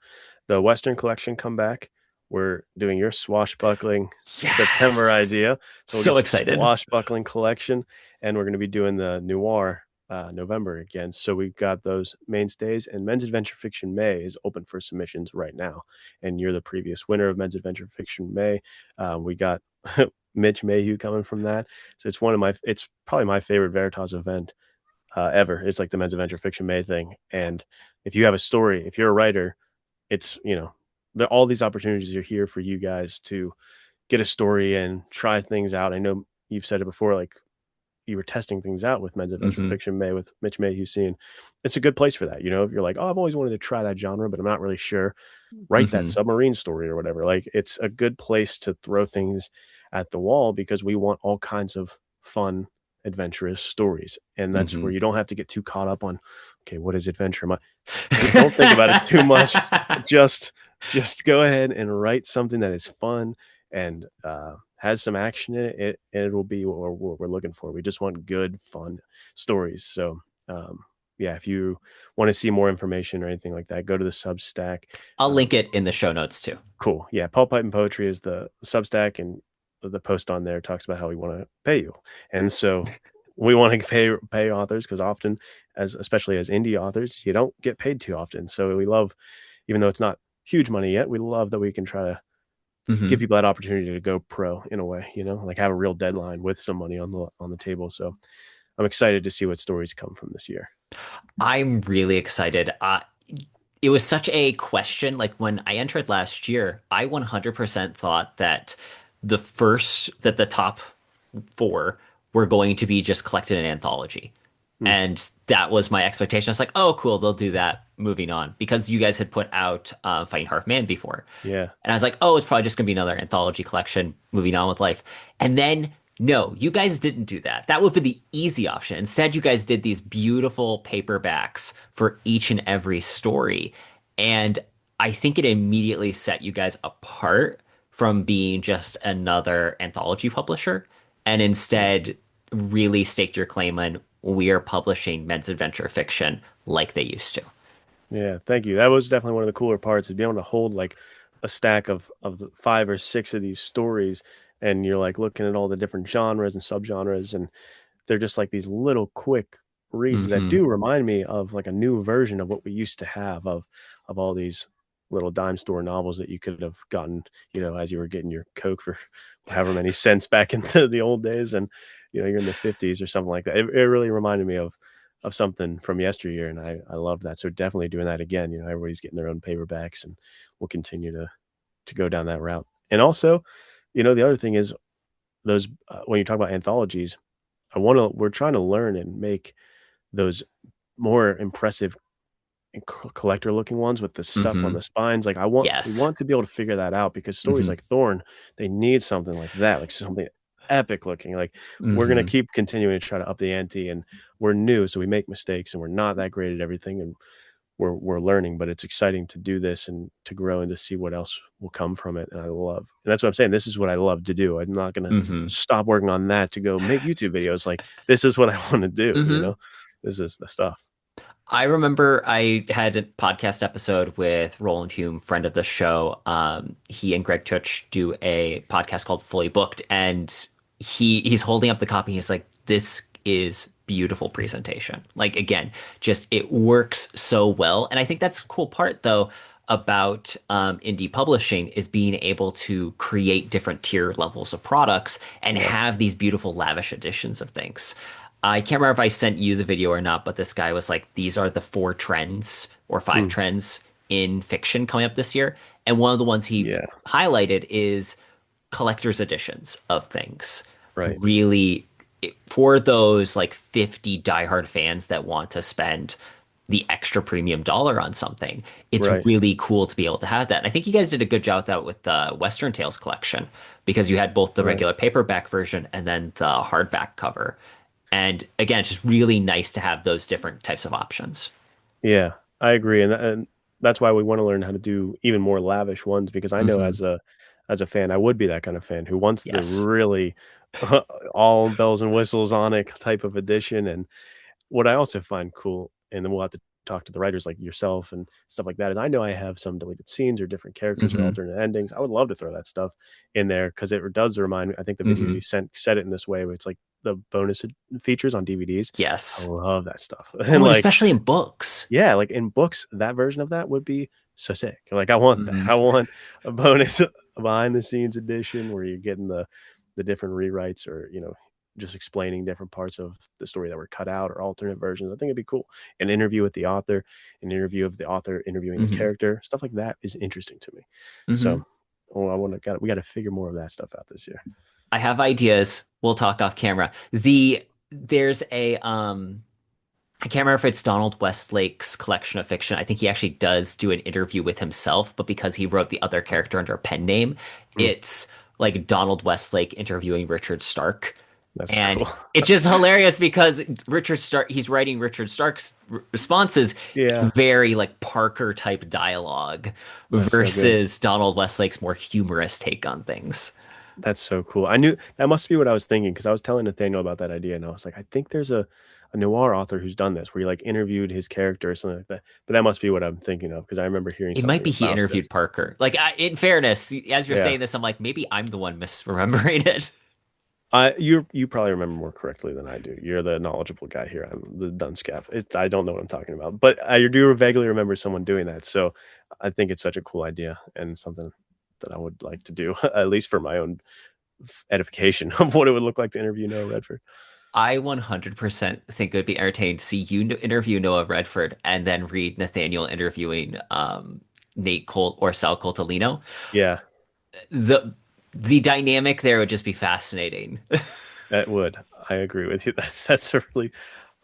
the Western collection come back. We're doing your swashbuckling September Yes. idea, so we'll get So some excited. swashbuckling collection, and we're going to be doing the noir November again. So we've got those mainstays, and Men's Adventure Fiction May is open for submissions right now, and you're the previous winner of Men's Adventure Fiction May. We got Mitch Mayhew coming from that, so it's probably my favorite Veritas event ever. It's like the Men's Adventure Fiction May thing. And if you have a story, if you're a writer, it's, all these opportunities are here for you guys to get a story and try things out. I know you've said it before, like you were testing things out with Men's Adventure Hmm. Fiction May with Mitch Mayhew scene. It's a good place for that. If you're like, oh, I've always wanted to try that genre, but I'm not really sure, write that Hmm. submarine story or whatever. Like it's a good place to throw things at the wall because we want all kinds of fun, adventurous stories. And that's where Hmm. you don't have to get too caught up on, okay, what is adventure? Don't think about it too much. Just just go ahead and write something that is fun and has some action in it, and it will be what we're looking for. We just want good, fun stories. So, yeah, if you want to see more information or anything like that, go to the Substack. I'll link Um, it in the show notes too. cool. Yeah, Pulp Pipe and Poetry is the Substack, and the post on there talks about how we want to pay you. And so we want to pay authors because often, as especially as indie authors, you don't get paid too often. So we love, even though it's not huge money yet, we love that we can try to give Hmm. people that opportunity to go pro in a way, like have a real deadline with some money on the table. So I'm excited to see what stories come from this year. I'm really excited. It was such a question. Like when I entered last year, I 100% thought that the top four were going to be just collected in anthology. Mm, And that was my expectation. I was like, oh, cool, they'll do that moving on because you guys had put out Fighting Half Man before. yeah. And I was like, oh, it's probably just going to be another anthology collection moving on with life. And then, no, you guys didn't do that. That would be the easy option. Instead, you guys did these beautiful paperbacks for each and every story. And I think it immediately set you guys apart from being just another anthology publisher and instead really staked your claim on we are publishing men's adventure fiction like they used to. Yeah, thank you. That was definitely one of the cooler parts, is being able to hold like a stack of the 5 or 6 of these stories, and you're like looking at all the different genres and subgenres, and they're just like these little quick reads that Hmm. do remind me of like a new version of what we used to have of all these little dime store novels that you could have gotten, as you were getting your Coke for however many cents back in the old days, and you're in the 50s or something like that. It really reminded me of something from yesteryear, and I love that. So definitely doing that again. Everybody's getting their own paperbacks, and we'll continue to go down that route. And also, the other thing is those when you talk about anthologies, we're trying to learn and make those more impressive and collector looking ones with the stuff on Hmm. the spines. Like we Yes. want to be able to figure that out because stories Hmm. like Thorn, they need something like that, like something epic looking. Like we're gonna Hmm. keep continuing to try to up the ante, and we're new, so we make mistakes, and we're not that great at everything, and we're learning. But it's exciting to do this and to grow and to see what else will come from it. And and that's what I'm saying. This is what I love to do. I'm not gonna Hmm. stop working on that to go make YouTube videos. Like this is what I want to do. Hmm. This is the stuff. I remember I had a podcast episode with Roland Hume, friend of the show. He and Greg Tuch do a podcast called Fully Booked, and he's holding up the copy. He's like, "This is beautiful presentation." Like again, just it works so well, and I think that's the cool part though about indie publishing is being able to create different tier levels of products and Yeah. have these beautiful lavish editions of things. I can't remember if I sent you the video or not, but this guy was like, these are the 4 trends or five Mm, trends in fiction coming up this year. And one of the ones he yeah. highlighted is collector's editions of things. Right. Really, for those like 50 diehard fans that want to spend the extra premium dollar on something, it's Right. really cool to be able to have that. And I think you guys did a good job with that with the Western Tales collection because you had both the Right. regular paperback version and then the hardback cover. And again, it's just really nice to have those different types of options. Yeah, I agree, and that's why we want to learn how to do even more lavish ones because I know Hmm. as a as a fan. I would be that kind of fan who wants the Yes. really all bells and whistles on it type of edition. And what I also find cool, and then we'll have to talk to the writers like yourself and stuff like that, is I know I have some deleted scenes or different characters or Hmm. alternate endings. I would love to throw that stuff in there because it does remind me. I think the video you Hmm. sent said it in this way, where it's like the bonus features on DVDs. I Yes. love that stuff. Oh, And and like, especially in books. yeah, like in books, that version of that would be so sick. Like I want that. Hmm. I want a bonus behind the scenes edition where you're getting the different rewrites or, just explaining different parts of the story that were cut out or alternate versions. I think it'd be cool. An interview with the author, an interview of the author interviewing the Hmm. character, stuff like that is interesting to me. Hmm. So, oh, we got to figure more of that stuff out this year. I have ideas. We'll talk off camera. There's I can't remember if it's Donald Westlake's collection of fiction. I think he actually does do an interview with himself, but because he wrote the other character under a pen name, Mm, it's like Donald Westlake interviewing Richard Stark. that's And cool. it's just hilarious because he's writing Richard Stark's responses Yeah, in very like Parker type dialogue that's so good. versus Donald Westlake's more humorous take on things. That's so cool. I knew that must be what I was thinking because I was telling Nathaniel about that idea, and I was like, I think there's a noir author who's done this, where he like interviewed his character or something like that. But that must be what I'm thinking of because I remember hearing It might something be he about interviewed this. Parker. Like, in fairness, as you're Yeah, saying this, I'm like, maybe I'm the one misremembering it. you probably remember more correctly than I do. You're the knowledgeable guy here. I'm the dunce cap. I don't know what I'm talking about, but I do vaguely remember someone doing that. So I think it's such a cool idea and something that I would like to do, at least for my own edification of what it would look like to interview Noah Redford. I 100% think it would be entertaining to see you interview Noah Redford and then read Nathaniel interviewing Nate Colt or Sal Coltolino. Yeah, The the dynamic there would just be fascinating. that would. I agree with you. That's a really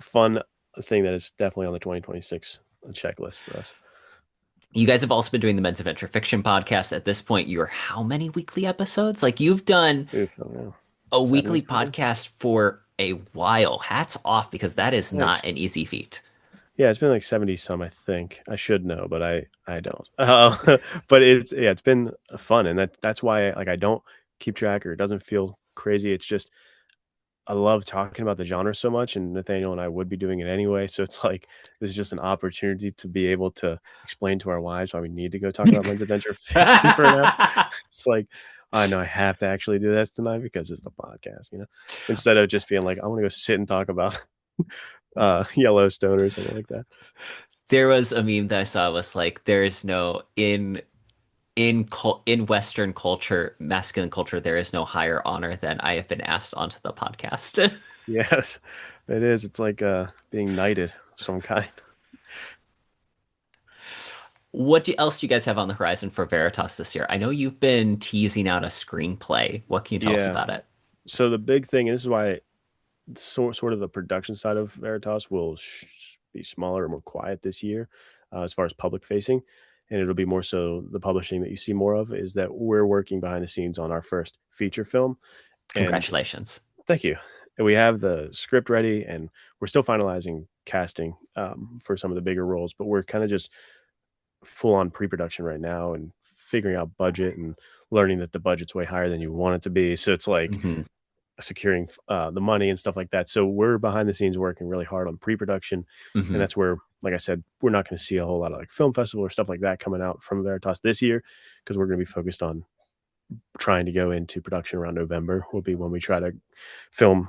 fun thing that is definitely on the 2026 checklist for us. You guys have also been doing the Men's Adventure Fiction podcast. At this point, you're how many weekly episodes? Like you've done Oof, I don't know. a 70 weekly something? podcast for a while. Hats off because that is not Thanks. an easy feat. Yeah, it's been like 70 some, I think. I should know, but I don't. But it's been fun, and that's why like I don't keep track or it doesn't feel crazy. It's just I love talking about the genre so much, and Nathaniel and I would be doing it anyway. So it's like this is just an opportunity to be able to explain to our wives why we need to go talk about men's adventure fiction for an hour. It's like I know I have to actually do this tonight because it's the podcast, instead of just being like, I want to go sit and talk about Yellowstone or something like that. There was a meme that I saw was like there is no in Western culture, masculine culture, there is no higher honor than I have been asked onto the podcast. Yes, it is. It's like being knighted of some kind. Else do you guys have on the horizon for Veritas this year? I know you've been teasing out a screenplay. What can you tell us Yeah. about it? So the big thing, and this is why sort of the production side of Veritas will be smaller and more quiet this year, as far as public facing, and it'll be more so the publishing that you see more of is that we're working behind the scenes on our first feature film. And Congratulations. thank you. And we have the script ready, and we're still finalizing casting for some of the bigger roles, but we're kind of just full on pre-production right now and figuring out budget and learning that the budget's way higher than you want it to be. So it's like Hmm. securing the money and stuff like that. So we're behind the scenes working really hard on pre-production, and Hmm. that's where, like I said, we're not going to see a whole lot of like film festival or stuff like that coming out from Veritas this year because we're going to be focused on trying to go into production around November. Will be when we try to film,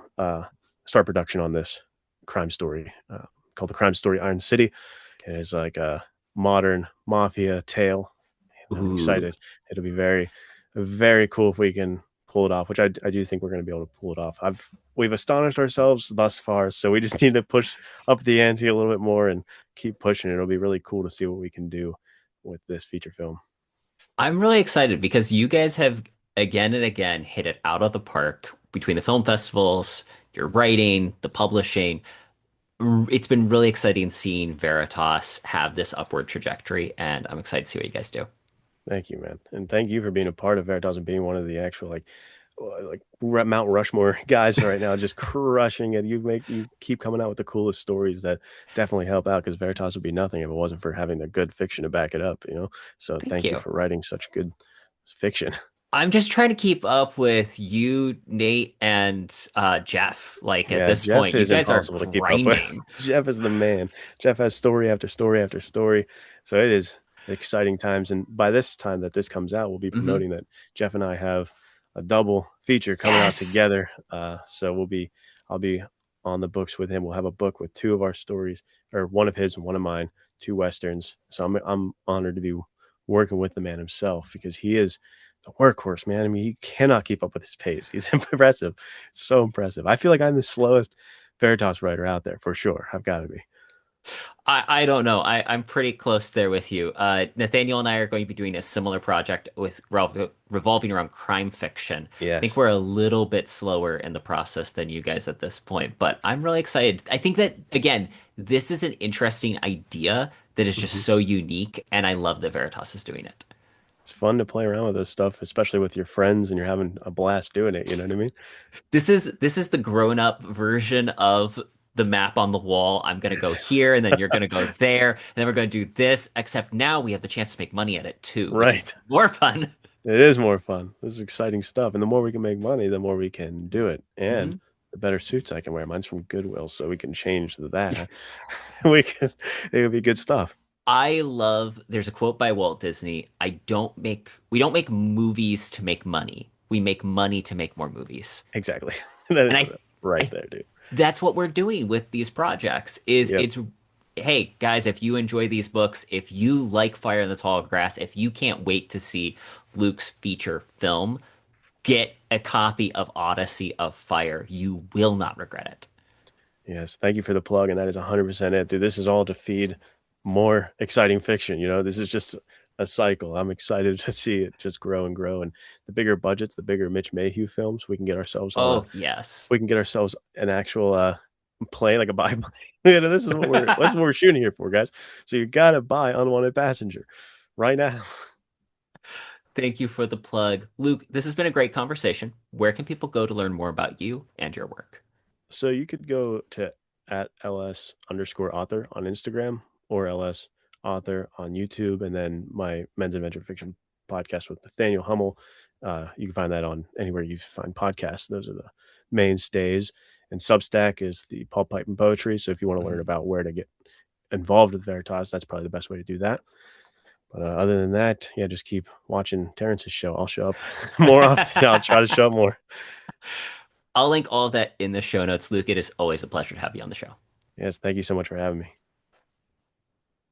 start production on this crime story called the Crime Story Iron City. And it's like a modern mafia tale, and I'm Ooh, excited. It'll be very cool if we can pull it off, which I do think we're going to be able to pull it off. We've astonished ourselves thus far, so we just need to push up the ante a little bit more and keep pushing it. It'll be really cool to see what we can do with this feature film. I'm really excited because you guys have again and again hit it out of the park between the film festivals, your writing, the publishing. It's been really exciting seeing Veritas have this upward trajectory, and I'm excited to see what you guys do. Thank you, man, and thank you for being a part of Veritas and being one of the actual Mount Rushmore guys right now, just crushing it. You keep coming out with the coolest stories that definitely help out because Veritas would be nothing if it wasn't for having the good fiction to back it up. So Thank thank you you. for writing such good fiction. I'm just trying to keep up with you, Nate, and Jeff. Like at Yeah, this Jeff point, you is guys are impossible to keep up with. grinding. Jeff is the man. Jeff has story after story after story. So it is exciting times. And by this time that this comes out, we'll be Hmm. promoting that Jeff and I have a double feature coming out Yes. together. So I'll be on the books with him. We'll have a book with two of our stories, or one of his and one of mine, two Westerns. So I'm honored to be working with the man himself because he is the workhorse, man. I mean, he cannot keep up with his pace. He's impressive. So impressive. I feel like I'm the slowest Veritas writer out there for sure. I've got to be. I don't know. I'm pretty close there with you. Nathaniel and I are going to be doing a similar project with revolving around crime fiction. I think Yes. we're a little bit slower in the process than you guys at this point, but I'm really excited. I think that, again, this is an interesting idea that is just Mhm. so unique, and I love that Veritas is doing it. It's fun to play around with this stuff, especially with your friends and you're having a blast doing it. You know what I mean? This is the grown-up version of the map on the wall. I'm gonna go Yes. here, and then you're gonna go there, and then we're gonna do this. Except now we have the chance to make money at it too, which is Right. more fun. It is more fun. This is exciting stuff. And the more we can make money, the more we can do it. And Mhm. the better suits I can wear. Mine's from Goodwill, so we can change that. We can, it would be good stuff. I love. There's a quote by Walt Disney. We don't make movies to make money. We make money to make more movies. Exactly. That And is I, right I there, dude. that's what we're doing with these projects is Yep. it's hey guys, if you enjoy these books, if you like Fire in the Tall Grass, if you can't wait to see Luke's feature film, get a copy of Odyssey of Fire. You will not regret it. Yes, thank you for the plug, and that is 100% it, dude. This is all to feed more exciting fiction. You know, this is just a cycle. I'm excited to see it just grow and grow. And the bigger budgets, the bigger Mitch Mayhew films, we can get ourselves on a, Oh yes. we can get ourselves an actual play, like a buy plane. You know, this is what we're shooting here for, guys. So you gotta buy Unwanted Passenger right now. Thank you for the plug. Luke, this has been a great conversation. Where can people go to learn more about you and your work? So you could go to at ls underscore author on Instagram or ls author on YouTube, and then my men's adventure fiction podcast with Nathaniel Hummel. You can find that on anywhere you find podcasts. Those are the mainstays. And Substack is the pulp, pipe, and poetry. So if you want to learn Mhm. about where to get involved with Veritas, that's probably the best way to do that. But other than that, yeah, just keep watching Terrence's show. I'll show up more often. I'll try to show up more. I'll link all of that in the show notes. Luke, it is always a pleasure to have you on the show. Yes, thank you so much for having me.